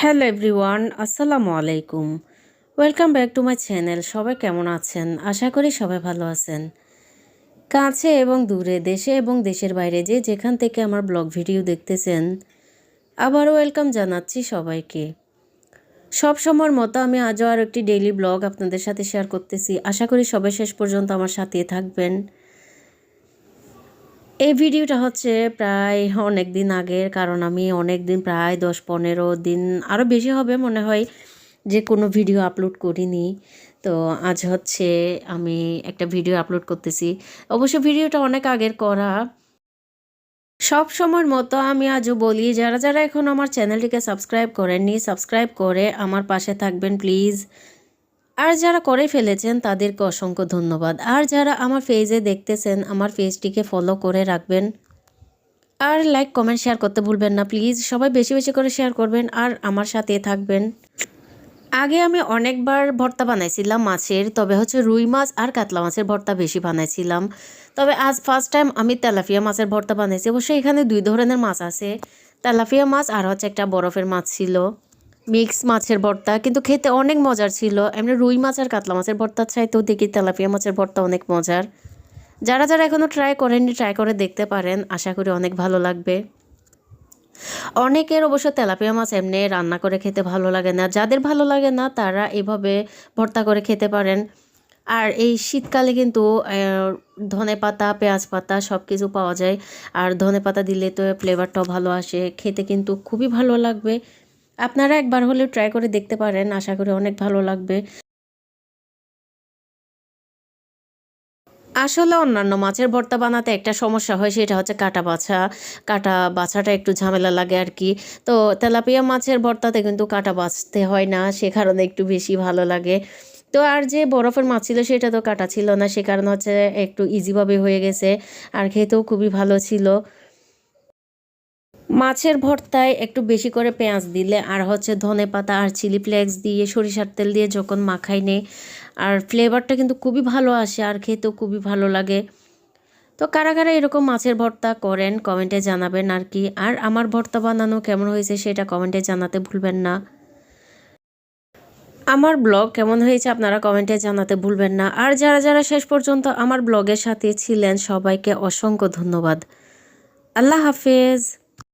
Hello everyone, আসসালামু আলাইকুম। Welcome back to my channel. সবাই কেমন আছেন? আশা করি সবাই ভালো আছেন। কাছে এবং দূরে, দেশে এবং দেশের বাইরে যে যেখান থেকে আমার ব্লগ ভিডিও দেখতেছেন, আবারও ওয়েলকাম জানাচ্ছি সবাইকে। সব সময়ের মতো আমি আজও আর একটি ডেইলি ব্লগ আপনাদের সাথে শেয়ার করতেছি। আশা করি সবাই শেষ পর্যন্ত আমার সাথে থাকবেন। এই ভিডিওটা হচ্ছে প্রায় অনেক দিন আগের, কারণ আমি অনেক দিন প্রায় 10-15 দিন আরও বেশি হবে মনে হয় যে কোনো ভিডিও আপলোড করিনি। তো আজ হচ্ছে আমি একটা ভিডিও আপলোড করতেছি। অবশ্য ভিডিওটা অনেক আগের করা। সব সময়ের মতো আমি আজও বলি, যারা যারা এখন আমার চ্যানেলটিকে সাবস্ক্রাইব করেননি, সাবস্ক্রাইব করে আমার পাশে থাকবেন প্লিজ। আর যারা করে ফেলেছেন তাদেরকে অসংখ্য ধন্যবাদ। আর যারা আমার পেজে দেখতেছেন, আমার পেজটিকে ফলো করে রাখবেন। আর লাইক কমেন্ট শেয়ার করতে ভুলবেন না প্লিজ। সবাই বেশি বেশি করে শেয়ার করবেন আর আমার সাথে থাকবেন। আগে আমি অনেকবার ভর্তা বানাইছিলাম মাছের, তবে হচ্ছে রুই মাছ আর কাতলা মাছের ভর্তা বেশি বানাইছিলাম। তবে আজ ফার্স্ট টাইম আমি তেলাপিয়া মাছের ভর্তা বানাইছি। অবশ্যই এখানে 2 ধরনের মাছ আছে, তেলাপিয়া মাছ আর হচ্ছে একটা বরফের মাছ ছিল। মিক্স মাছের ভর্তা কিন্তু খেতে অনেক মজার ছিল। এমনি রুই মাছ আর কাতলা মাছের ভর্তার চাইতেও দেখি তেলাপিয়া মাছের ভর্তা অনেক মজার। যারা যারা এখনও ট্রাই করেননি, ট্রাই করে দেখতে পারেন, আশা করি অনেক ভালো লাগবে। অনেকের অবশ্য তেলাপিয়া মাছ এমনি রান্না করে খেতে ভালো লাগে না। যাদের ভালো লাগে না তারা এভাবে ভর্তা করে খেতে পারেন। আর এই শীতকালে কিন্তু ধনেপাতা, পেঁয়াজ পাতা সব কিছু পাওয়া যায়। আর ধনেপাতা দিলে তো ফ্লেভারটাও ভালো আসে, খেতে কিন্তু খুবই ভালো লাগবে। আপনারা একবার হলেও ট্রাই করে দেখতে পারেন, আশা করি অনেক ভালো লাগবে। আসলে অন্যান্য মাছের ভর্তা বানাতে একটা সমস্যা হয়, সেটা হচ্ছে কাটা বাছাটা একটু ঝামেলা লাগে আর কি। তো তেলাপিয়া মাছের ভর্তাতে কিন্তু কাটা বাছতে হয় না, সে কারণে একটু বেশি ভালো লাগে। তো আর যে বরফের মাছ ছিল সেটা তো কাটা ছিল না, সে কারণে হচ্ছে একটু ইজিভাবে হয়ে গেছে। আর খেতেও খুবই ভালো ছিল। মাছের ভর্তায় একটু বেশি করে পেঁয়াজ দিলে আর হচ্ছে ধনেপাতা আর চিলি ফ্লেক্স দিয়ে সরিষার তেল দিয়ে যখন মাখাই নেই, আর ফ্লেভারটা কিন্তু খুবই ভালো আসে আর খেতেও খুবই ভালো লাগে। তো কারা কারা এরকম মাছের ভর্তা করেন কমেন্টে জানাবেন আর কি। আর আমার ভর্তা বানানো কেমন হয়েছে সেটা কমেন্টে জানাতে ভুলবেন না। আমার ব্লগ কেমন হয়েছে আপনারা কমেন্টে জানাতে ভুলবেন না। আর যারা যারা শেষ পর্যন্ত আমার ব্লগের সাথে ছিলেন সবাইকে অসংখ্য ধন্যবাদ। আল্লাহ হাফেজ।